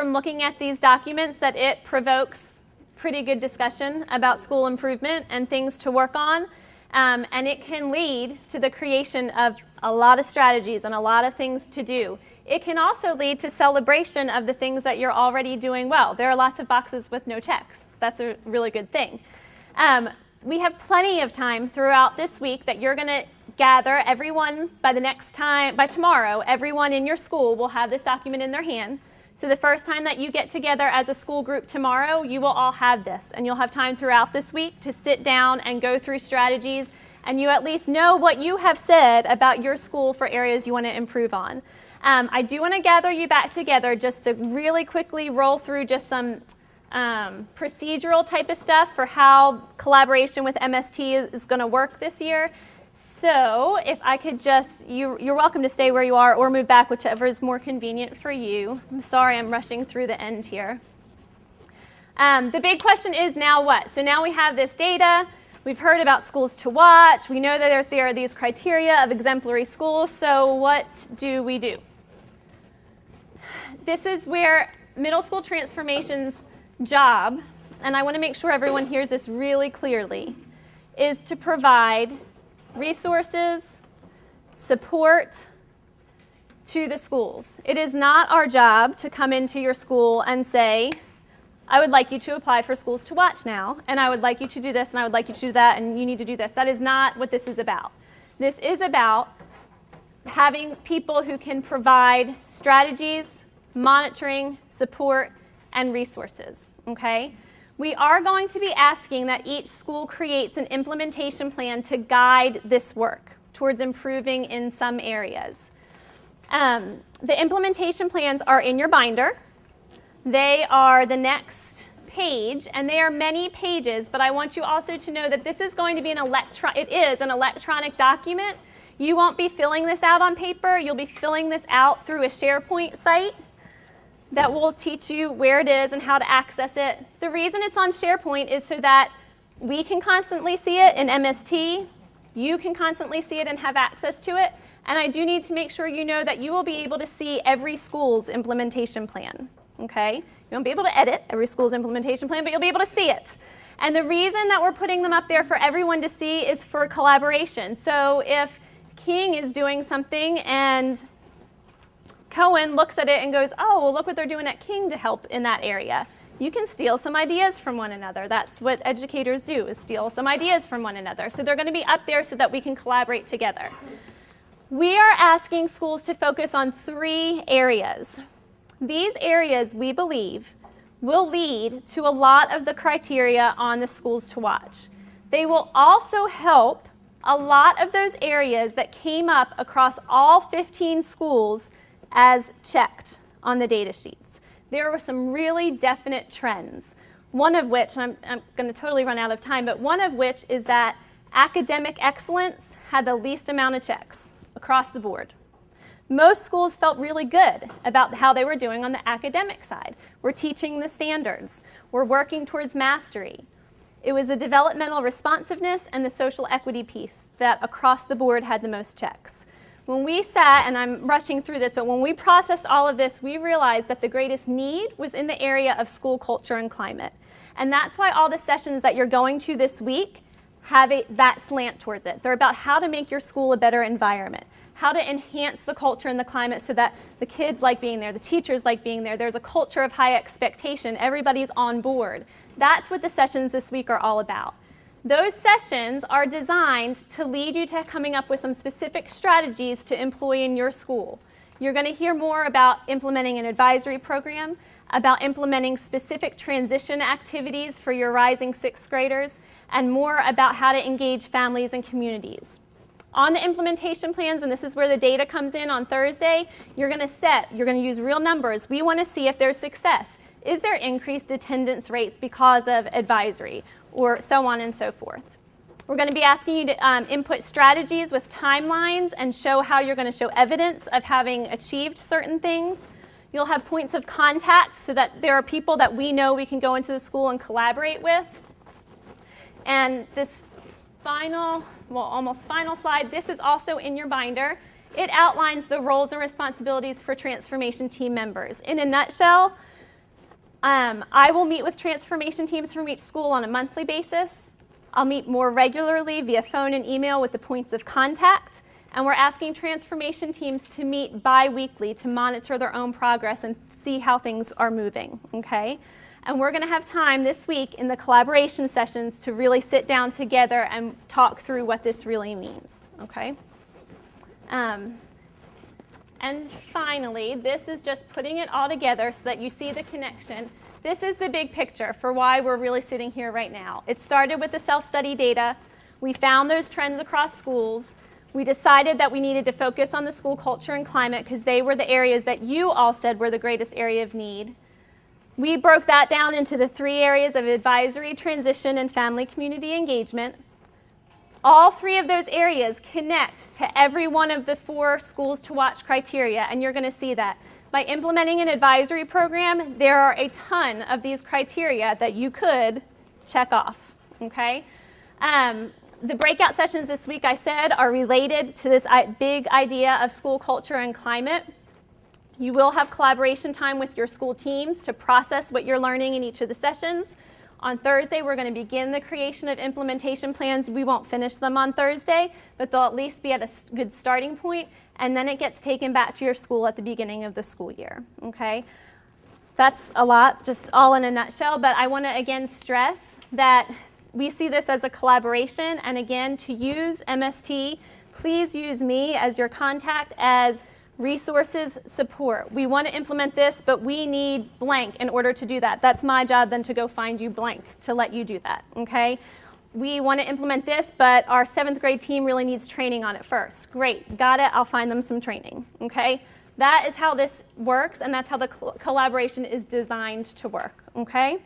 from looking at these documents that it provokes pretty good discussion about school improvement and things to work on. And it can lead to the creation of a lot of strategies and a lot of things to do. It can also lead to celebration of the things that you're already doing well. There are lots of boxes with no checks. That's a really good thing. We have plenty of time throughout this week that you're going to gather. Everyone, by tomorrow, everyone in your school will have this document in their hand. So the first time that you get together as a school group tomorrow, you will all have this. And you'll have time throughout this week to sit down and go through strategies. And you at least know what you have said about your school for areas you want to improve on. I do want to gather you back together just to really quickly roll through just some procedural type of stuff for how collaboration with MST is going to work this year. So if I could just, you're welcome to stay where you are or move back, whichever is more convenient for you. I'm sorry I'm rushing through the end here. The big question is now what? So now we have this data. We've heard about schools to watch. We know that there are these criteria of exemplary schools. So what do we do? This is where middle school transformation's job, and I want to make sure everyone hears this really clearly, is to provide resources, support to the schools. It is not our job to come into your school and say, I would like you to apply for schools to watch now, and I would like you to do this, and I would like you to do that, and you need to do this. That is not what this is about. This is about having people who can provide strategies, monitoring, support, and resources, okay? We are going to be asking that each school creates an implementation plan to guide this work towards improving in some areas. The implementation plans are in your binder. They are the next page, and they are many pages, but I want you also to know that this is going to be an electronic document. You won't be filling this out on paper. You'll be filling this out through a SharePoint site that will teach you where it is and how to access it. The reason it's on SharePoint is so that we can constantly see it in MST, you can constantly see it and have access to it, and I do need to make sure you know that you will be able to see every school's implementation plan, okay? You won't be able to edit every school's implementation plan, but you'll be able to see it. And the reason that we're putting them up there for everyone to see is for collaboration. So if King is doing something and Cohen looks at it and goes, oh, well, look what they're doing at King to help in that area. You can steal some ideas from one another. That's what educators do, is steal some ideas from one another. So they're going to be up there so that we can collaborate together. We are asking schools to focus on 3 areas. These areas, we believe, will lead to a lot of the criteria on the schools to watch. They will also help a lot of those areas that came up across all 15 schools as checked on the data sheets. There were some really definite trends, one of which, and I'm going to totally run out of time, but one of which is that academic excellence had the least amount of checks across the board. Most schools felt really good about how they were doing on the academic side. We're teaching the standards. We're working towards mastery. It was the developmental responsiveness and the social equity piece that across the board had the most checks. When we sat, and I'm rushing through this, but when we processed all of this, we realized that the greatest need was in the area of school culture and climate. And that's why all the sessions that you're going to this week have that slant towards it. They're about how to make your school a better environment, how to enhance the culture and the climate so that the kids like being there, the teachers like being there, there's a culture of high expectation, everybody's on board. That's what the sessions this week are all about. Those sessions are designed to lead you to coming up with some specific strategies to employ in your school. You're going to hear more about implementing an advisory program, about implementing specific transition activities for your rising 6th graders, and more about how to engage families and communities. On the implementation plans, and this is where the data comes in on Thursday, you're going to use real numbers. We want to see if there's success. Is there increased attendance rates because of advisory, or so on and so forth? We're going to be asking you to input strategies with timelines and show how you're going to show evidence of having achieved certain things. You'll have points of contact so that there are people that we know we can go into the school and collaborate with. And this almost final slide, this is also in your binder. It outlines the roles and responsibilities for transformation team members. In a nutshell, I will meet with transformation teams from each school on a monthly basis. I'll meet more regularly via phone and email with the points of contact. And we're asking transformation teams to meet bi-weekly to monitor their own progress and see how things are moving, okay? And we're going to have time this week in the collaboration sessions to really sit down together and talk through what this really means, okay? And finally, this is just putting it all together so that you see the connection. This is the big picture for why we're really sitting here right now. It started with the self-study data. We found those trends across schools. We decided that we needed to focus on the school culture and climate because they were the areas that you all said were the greatest area of need. We broke that down into the 3 areas of advisory, transition, and family community engagement. All 3 of those areas connect to every one of the 4 schools to watch criteria, and you're going to see that. By implementing an advisory program, there are a ton of these criteria that you could check off, okay? The breakout sessions this week, I said, are related to this big idea of school culture and climate. You will have collaboration time with your school teams to process what you're learning in each of the sessions. On Thursday, we're going to begin the creation of implementation plans. We won't finish them on Thursday, but they'll at least be at a good starting point, and then it gets taken back to your school at the beginning of the school year, okay? That's a lot, just all in a nutshell, but I want to again stress that we see this as a collaboration, and again, to use MST, please use me as your contact as resources support. We want to implement this, but we need blank in order to do that. That's my job then to go find you blank to let you do that, okay? We want to implement this, but our 7th grade team really needs training on it first. Great, got it, I'll find them some training, okay? That is how this works, and that's how the collaboration is designed to work, okay?